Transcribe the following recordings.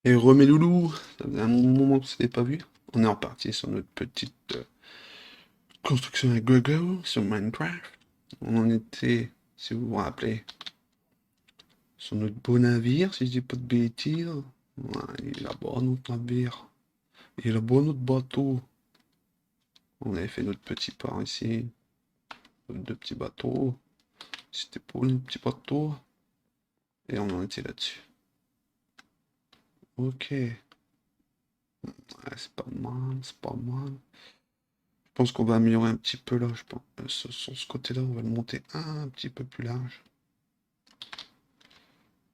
Et remets loulou, ça faisait un moment qu'on s'était pas vu. On est reparti sur notre petite construction avec Gogo sur Minecraft. On en était, si vous vous rappelez, sur notre beau navire, si je dis pas de bêtises. Ouais, il est là-bas notre navire. Il est là-bas notre bateau. On avait fait notre petit port ici. Deux petits bateaux. C'était pour notre petit bateau. Et on en était là-dessus. Ok. Ouais, c'est pas mal, c'est pas mal. Je pense qu'on va améliorer un petit peu là, je pense. Sur ce côté-là, on va le monter un petit peu plus large.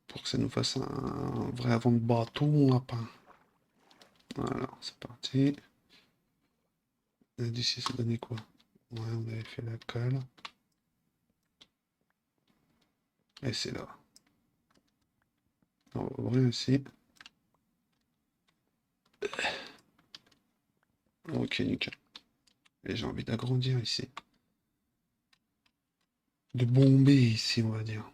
Pour que ça nous fasse un vrai avant de bateau, mon lapin. Voilà, c'est parti. D'ici, ça donnait quoi? Ouais, on avait fait la cale. Et c'est là. On va ouvrir ici. Ok, nickel. Et j'ai envie d'agrandir ici. De bomber ici, on va dire.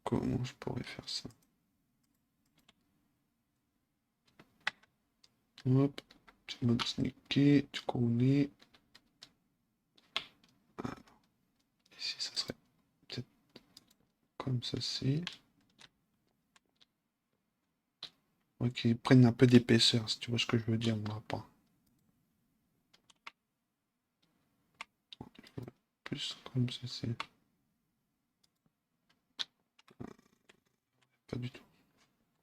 Comment je pourrais faire ça? Hop, petit mode sneaky, tu connais. Ah, ici, ça serait peut-être comme ceci. Ok, ils prennent un peu d'épaisseur, si tu vois ce que je veux dire, mon lapin. Plus comme ceci. Pas du tout.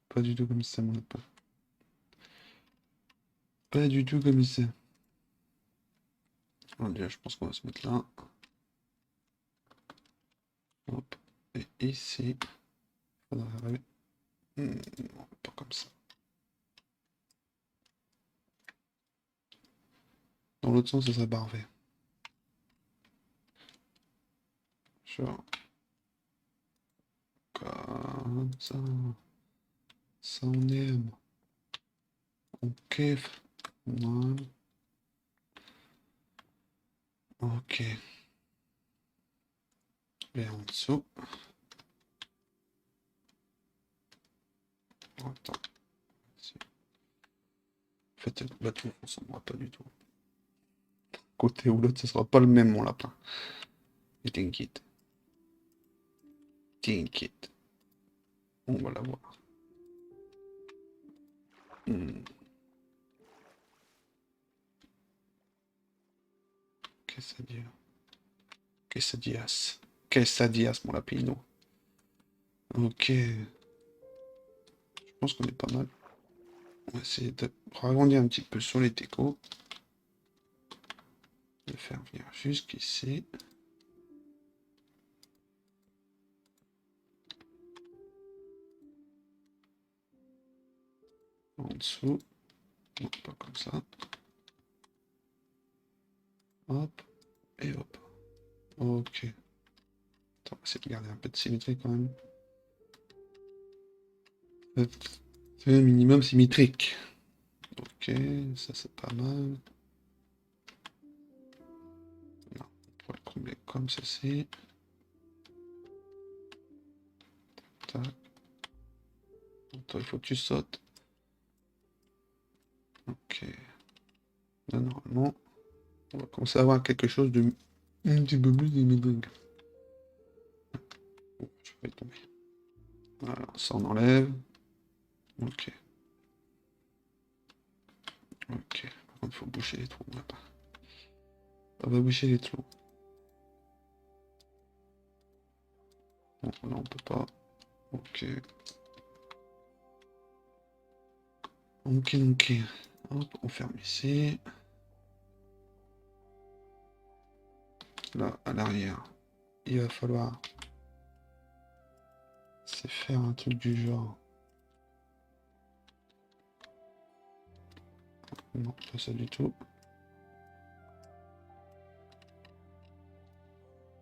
Pas du tout comme ça, mon lapin. Pas du tout comme ça. Alors, déjà, je pense qu'on va se mettre là. Hop. Et ici, faudrait arriver. Non, pas comme ça. Dans l'autre sens, ça serait parfait. Genre, comme ça. Ça, on aime. On kiffe. Voilà. Ok. Et en dessous. Attends. En fait, le bateau, on s'en va pas du tout. Côté ou l'autre, ce sera pas le même, mon lapin. Et t'inquiète. T'inquiète. On va l'avoir. Hmm. Quesadilla. Quesadillas. Quesadillas, mon lapino. Ok. Je pense qu'on est pas mal. On va essayer de agrandir un petit peu sur les techos. De faire venir jusqu'ici. En dessous. Non, pas comme ça. Hop. Et hop. Ok. Attends, on va essayer de garder un peu de symétrie quand même. C'est un minimum symétrique. Ok, ça c'est pas mal. Non, on pourrait le combler comme ceci. Tac. Toi, il faut que tu sautes. Ok. Là, normalement, on va commencer à avoir quelque chose de un petit peu plus symétrique. Oh, je vais tomber. Voilà, ça on enlève. Ok. Ok. Par contre, il faut boucher les trous. On va boucher les trous. Bon, là, on peut pas. Ok. Ok, ok. Hop, on ferme ici. Là, à l'arrière, il va falloir c'est faire un truc du genre. Non, pas ça du tout.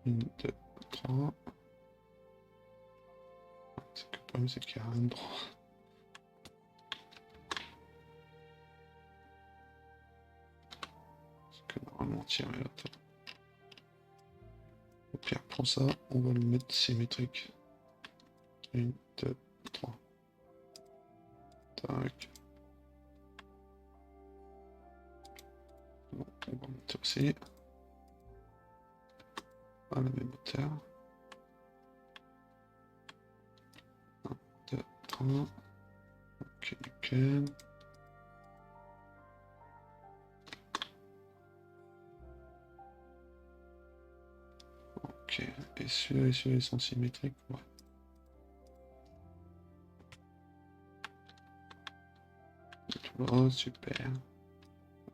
Une, deux, trois. C'est que le problème, c'est qu'il n'y a rien de droit. Parce que normalement, tiens, et l'autre. Au pire, prends ça, on va le mettre symétrique. Une, deux, trois. Tac. Bon, on va monter aussi. À la même hauteur. 1, 2, 3. Ok, nickel. Ok, et ceux-là, ils sont symétriques, ouais. Tout là, super.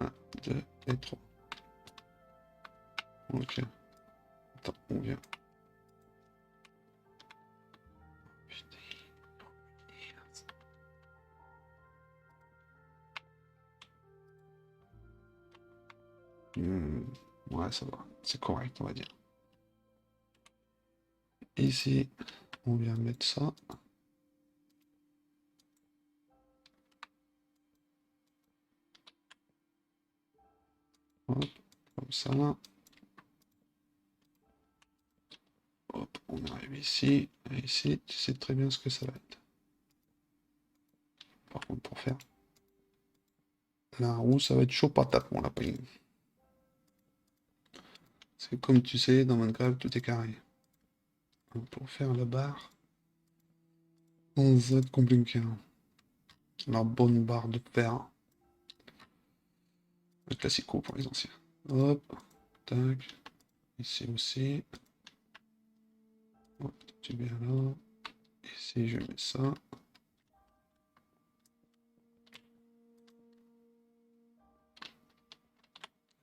1, 2 et 3. Ok. Attends, on vient. Putain. Ouais, ça va. C'est correct, on va dire. Ici, on vient mettre ça. Hop, comme ça. Hop, on arrive ici. Et ici, tu sais très bien ce que ça va être. Par contre, pour faire la roue, ça va être chaud patate, mon lapin. C'est comme tu sais, dans Minecraft, tout est carré. Donc, pour faire la barre, ça va être compliqué, hein. La bonne barre de fer. Le classico pour les anciens. Hop, tac. Ici aussi. Hop, tu viens là. Ici, je mets ça.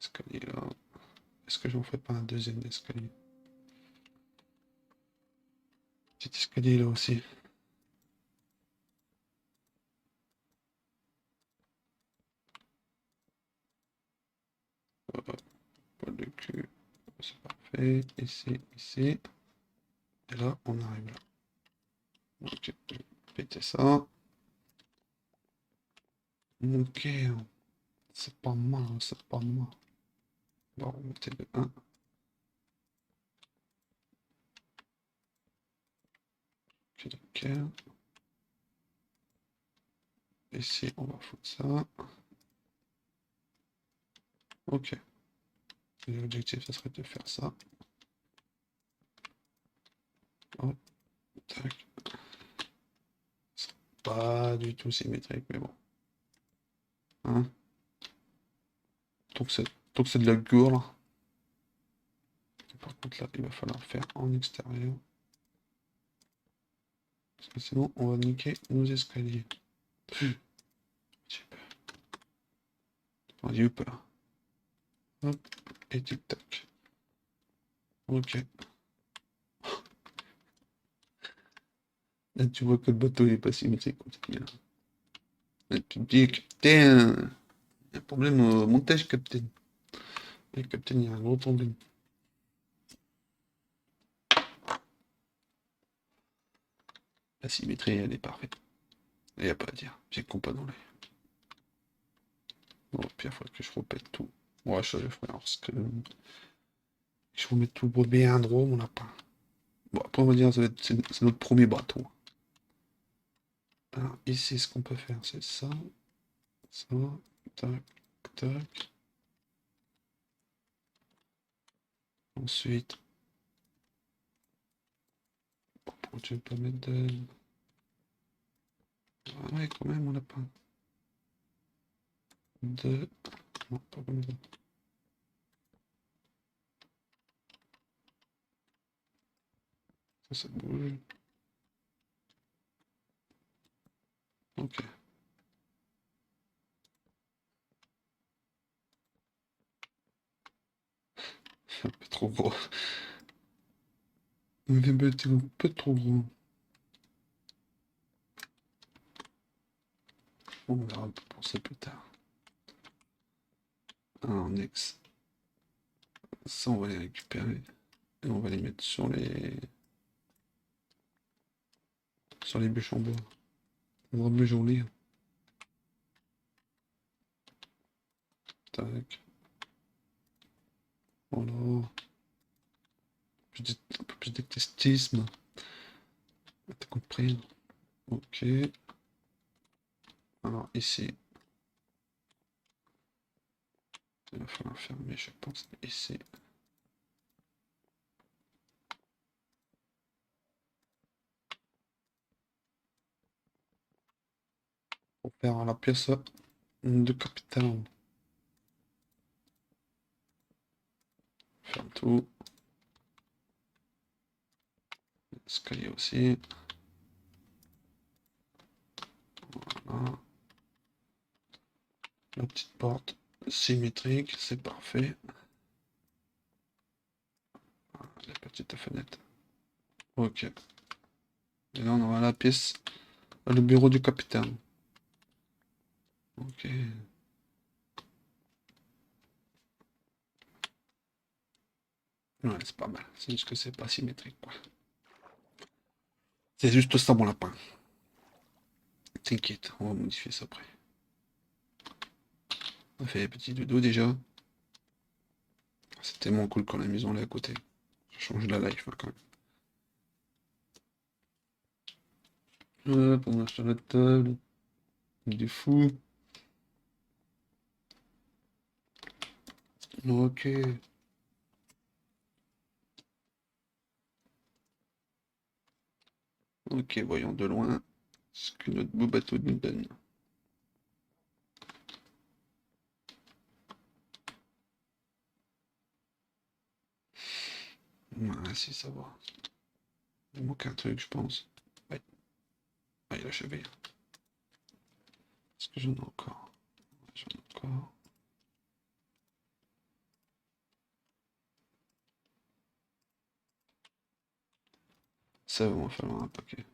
Escalier là. Est-ce que j'en ferai pas un deuxième escalier? Petit escalier là aussi. Pas de cul. C'est parfait. Ici, ici. Et là, on arrive là. Ok, je vais péter ça. Ok, c'est pas mal, c'est pas mal. On va remonter de 1. Ok, nickel. Ici, on va foutre ça. Ok. L'objectif, ça serait de faire ça. Hop, tac. C'est pas du tout symétrique, mais bon. Hein? Donc c'est de la gueule, là. Par contre, là, il va falloir faire en extérieur. Parce que sinon, on va niquer nos escaliers. J'ai peur. On a eu peur. Hop, et tic-tac. Ok. Là, tu vois que le bateau il est pas symétrique. Là. Là, tu te dis, Captain, il y a un problème au montage, Captain. Et Captain, il y a un gros problème. La symétrie, elle est parfaite. Il n'y a pas à dire. J'ai le compas dans l'œil. Bon, puis il faudrait que je repète tout. Ouais, ça, je ferai parce que je remets tout bien droit, mon lapin. Bon, après, on va dire, c'est notre premier bateau. Alors, ici, ce qu'on peut faire, c'est ça, tac, tac. Ensuite, pourquoi tu veux pas mettre de... Ah ouais, quand même, on n'a pas de... Non, pas comme ça. Ça bouge. Ok. Un peu trop gros. On vient mettre un peu trop gros. On verra pour ça plus tard. Alors, next. Ça, on va les récupérer. Et on va les mettre sur les bûches en bois. On va plus joli. Tac. Voilà. Un peu plus d'éclectisme. T'as compris? Ok. Alors ici, il va falloir fermer, je pense, ici. Pour faire la pièce de capitaine. Ferme tout. Escalier aussi. Voilà. La petite porte symétrique, c'est parfait. La petite fenêtre. Ok. Et là, on aura la pièce, le bureau du capitaine. Ok. Ouais, c'est pas mal. C'est juste que c'est pas symétrique, quoi. C'est juste ça, mon lapin. T'inquiète, on va modifier ça après. On a fait les petits dodos déjà. C'est tellement cool quand la maison est à côté. Ça change la life, hein, quand même. Hop, on a sur la table. Il est fou. Ok. Ok, voyons de loin ce que notre beau bateau nous donne. Ouais, si, ça va. Il manque un truc, je pense. Ouais. Ah, il a achevé. Est-ce que j'en ai encore? Ouais, j'en ai encore. Ça va m'en falloir un paquet.